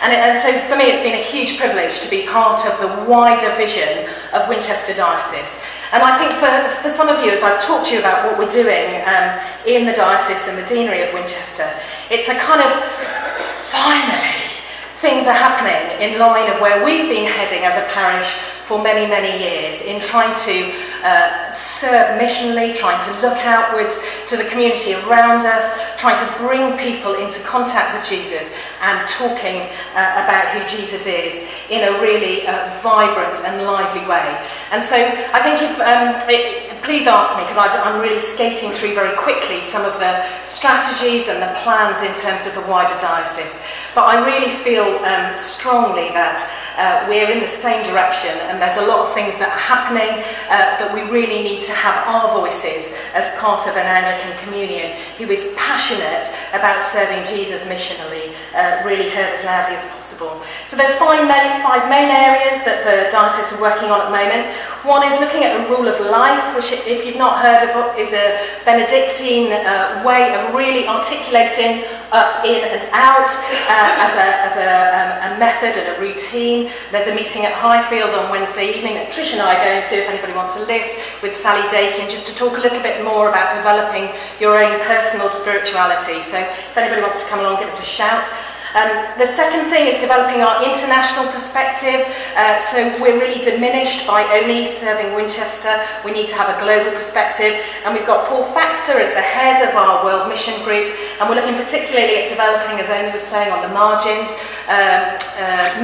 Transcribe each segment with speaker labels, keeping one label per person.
Speaker 1: And so for me, it's been a huge privilege to be part of the wider vision of Winchester Diocese. And I think for some of you, as I've talked to you about what we're doing in the diocese and the deanery of Winchester, it's a kind of, finally, things are happening in line of where we've been heading as a parish for many, many years, in trying to serve missionally, trying to look outwards to the community around us, trying to bring people into contact with Jesus and talking about who Jesus is in a really vibrant and lively way. And so I think please ask me, because I'm really skating through very quickly some of the strategies and the plans in terms of the wider diocese. But I really feel strongly that we're in the same direction, and there's a lot of things that are happening that we really need to have our voices as part of an Anglican communion who is passionate about serving Jesus missionally, really heard as loudly as possible. So there's five main areas that the diocese is working on at the moment. One is looking at the rule of life, which, if you've not heard of it, is a Benedictine way of really articulating up, in and out as a method and a routine. There's a meeting at Highfield on Wednesday evening that Trish and I are going to, if anybody wants a lift, with Sally Dakin, just to talk a little bit more about developing your own personal spirituality. So if anybody wants to come along, give us a shout. The second thing is developing our international perspective. So we're really diminished by only serving Winchester. We need to have a global perspective. And we've got Paul Thaxter as the head of our World Mission Group. And we're looking particularly at developing, as Amy was saying, on the margins.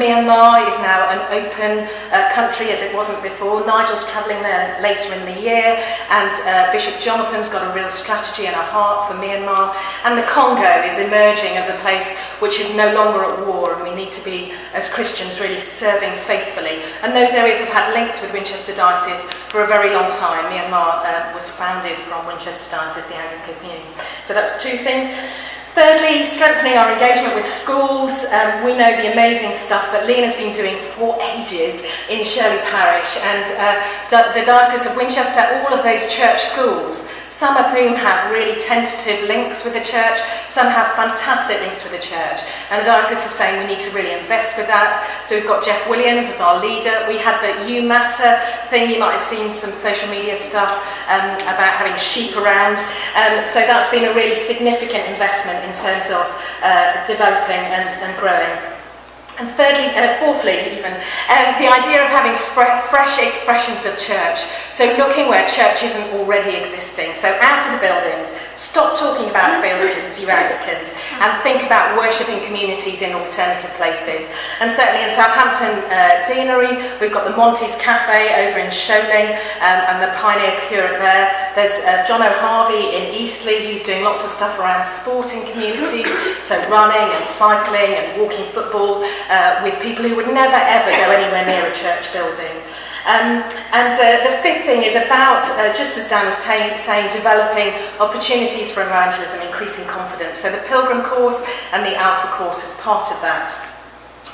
Speaker 1: Myanmar is now an open country as it wasn't before. Nigel's travelling there later in the year. And Bishop Jonathan's got a real strategy and a heart for Myanmar. And the Congo is emerging as a place which is no longer at war, and we need to be, as Christians, really serving faithfully. And those areas have had links with Winchester Diocese for a very long time. Myanmar was founded from Winchester Diocese, the Anglican community. So that's two things. Thirdly, strengthening our engagement with schools. We know the amazing stuff that Lena's been doing for ages in Shirley Parish, and the Diocese of Winchester, all of those church schools, some of whom have really tentative links with the church, some have fantastic links with the church. And the diocese is saying we need to really invest with that. So we've got Jeff Williams as our leader. We had the You Matter thing, you might have seen some social media stuff about having sheep around. So that's been a really significant investment in terms of developing and growing. And fourthly, the idea of having fresh expressions of church. So looking where church isn't already existing. So out of the buildings, stop talking about buildings, you Anglicans, and think about worshipping communities in alternative places. And certainly in Southampton Deanery, we've got the Monty's Cafe over in Sholing, and the Pioneer Curate there. There's John O'Harvey in Eastleigh, who's doing lots of stuff around sporting communities, so running and cycling and walking football, with people who would never ever go anywhere near a church building. The fifth thing is about, just as Dan was saying, developing opportunities for evangelism, increasing confidence. So the Pilgrim course and the Alpha course is part of that.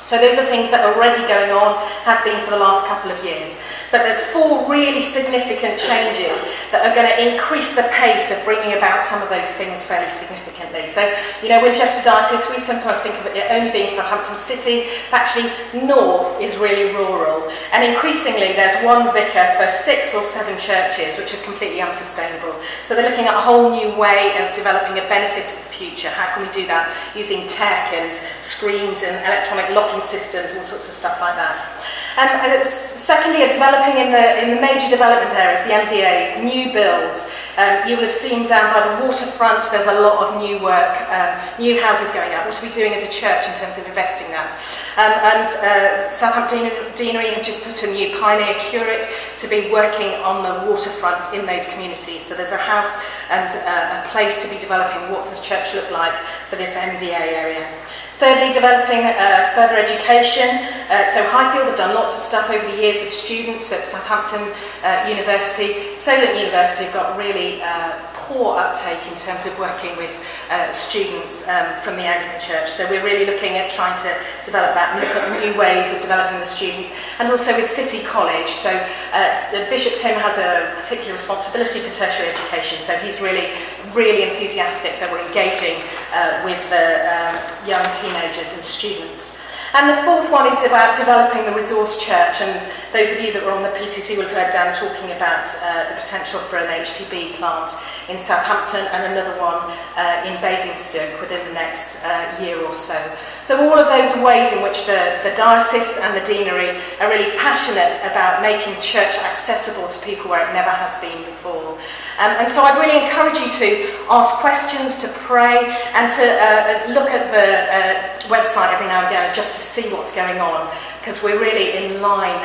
Speaker 1: So those are things that are already going on, have been for the last couple of years. But there's four really significant changes that are going to increase the pace of bringing about some of those things fairly significantly. So, Winchester Diocese, we sometimes think of it only being Southampton City. Actually, north is really rural. And increasingly, there's one vicar for 6 or 7 churches, which is completely unsustainable. So they're looking at a whole new way of developing a benefit for the future. How can we do that? Using tech and screens and electronic locking systems, all sorts of stuff like that. Secondly, developing in the major development areas, the MDAs, new builds. You will have seen down by the waterfront, there's a lot of new work, new houses going up. What are we doing as a church in terms of investing that? Southampton Deanery have just put a new Pioneer Curate to be working on the waterfront in those communities. So there's a house and a place to be developing what does church look like for this MDA area. Thirdly, developing further education. So Highfield have done lots of stuff over the years with students at Southampton University. Solent University have got really poor uptake in terms of working with students from the Anglican Church. So we're really looking at trying to develop that and look at new ways of developing the students. And also with City College. So Bishop Tim has a particular responsibility for tertiary education. So he's really enthusiastic that we're engaging with the young teenagers and students. And the fourth one is about developing the resource church, and those of you that were on the PCC will have heard Dan talking about the potential for an HTB plant in Southampton and another one in Basingstoke within the next year or so. So all of those are ways in which the diocese and the deanery are really passionate about making church accessible to people where it never has been before. And so I'd really encourage you to ask questions, to pray, and to look at the website every now and again just to see what's going on, because we're really in line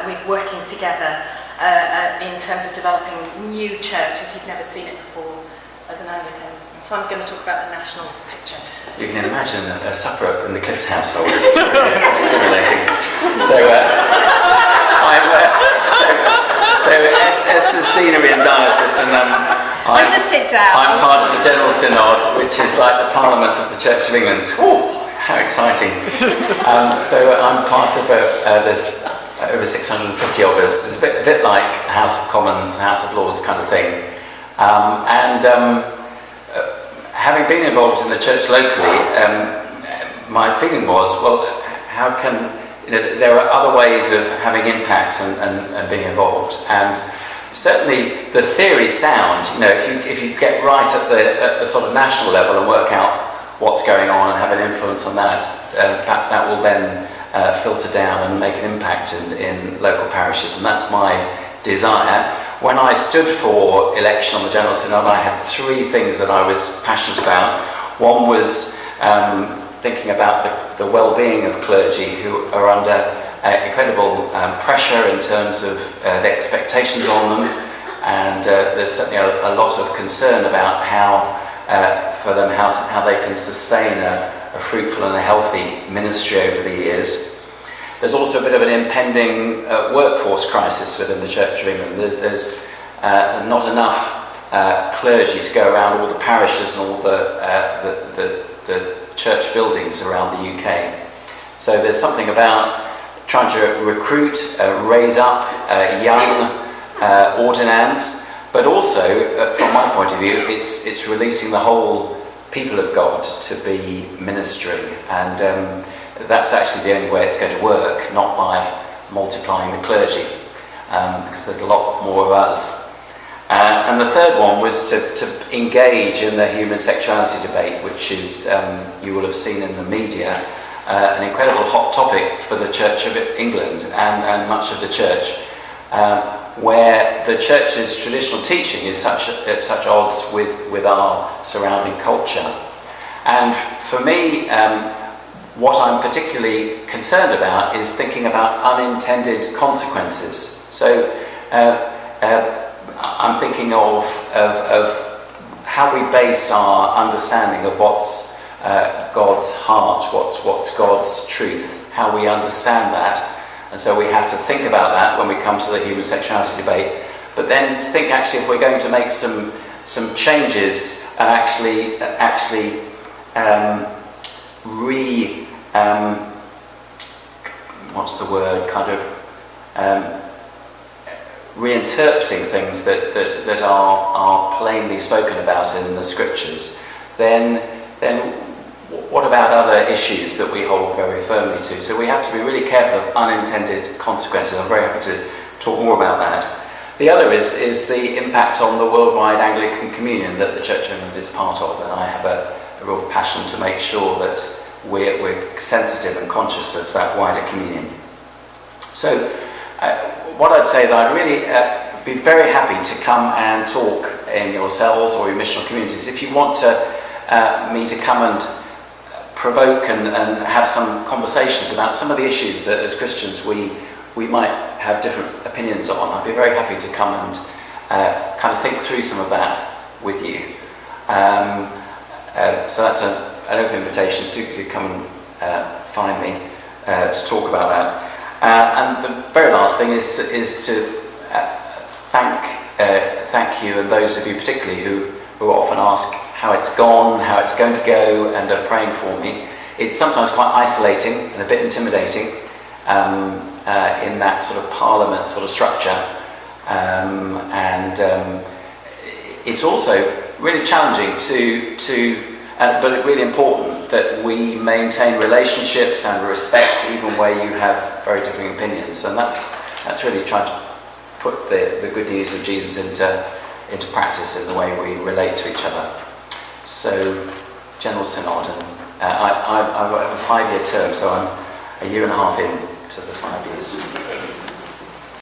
Speaker 1: with working together in terms of developing new churches. You've never seen it before as an Anglican. And Simon's going to talk about the national picture.
Speaker 2: You can imagine a supper in the Clift household is stimulating. So Esther's deanery and diocese, and
Speaker 1: I'm going to sit down.
Speaker 2: I'm part of the General Synod, which is like the Parliament of the Church of England. Oh, how exciting! So I'm part of there's over 650 of us. It's a bit like House of Commons, House of Lords kind of thing. Having been involved in the church locally, my feeling was, well, how can there are other ways of having impact and being involved, and certainly the theory sound. If you get right at the sort of national level and work out what's going on and have an influence on that, that will then filter down and make an impact in local parishes, and that's my desire. When I stood for election on the General Synod, I had three things that I was passionate about. One was thinking about the well-being of clergy who are under incredible pressure in terms of the expectations on them, and there's certainly a lot of concern about how they can sustain a fruitful and a healthy ministry over the years. There's also a bit of an impending workforce crisis within the Church of England. There's not enough clergy to go around all the parishes and all the church buildings around the UK. So there's something about trying to recruit, raise up young ordinands, but also, from my point of view, it's releasing the whole people of God to be ministering, and that's actually the only way it's going to work, not by multiplying the clergy, because there's a lot more of us. And the third one was to engage in the human sexuality debate, which is, you will have seen in the media, an incredible hot topic for the Church of England and much of the church, where the church's traditional teaching is at such odds with our surrounding culture. And for me, what I'm particularly concerned about is thinking about unintended consequences. So I'm thinking of how we base our understanding of what's God's heart, what's God's truth, how we understand that. And so we have to think about that when we come to the human sexuality debate, but then think actually if we're going to make some changes and actually reinterpreting things that are plainly spoken about in the scriptures, then what about other issues that we hold very firmly to? So we have to be really careful of unintended consequences. I'm very happy to talk more about that. The other is the impact on the worldwide Anglican communion that the Church of England is part of, and I have a real passion to make sure that we're sensitive and conscious of that wider communion. So what I'd say is I'd really be very happy to come and talk in your cells or your missional communities. If you want me to come and provoke and have some conversations about some of the issues that as Christians we might have different opinions on, I'd be very happy to come and kind of think through some of that with you. So that's an open invitation to come and find me to talk about that. And the very last thing is to thank you, and those of you particularly who often ask how it's gone, how it's going to go, and are praying for me. It's sometimes quite isolating and a bit intimidating in that sort of parliament sort of structure, and it's also really challenging but really important that we maintain relationships and respect even where you have very differing opinions. And that's really trying to put the good news of Jesus into practice in the way we relate to each other. So, General Synod, and I have a 5-year term, so I'm a year and a half in to the 5 years.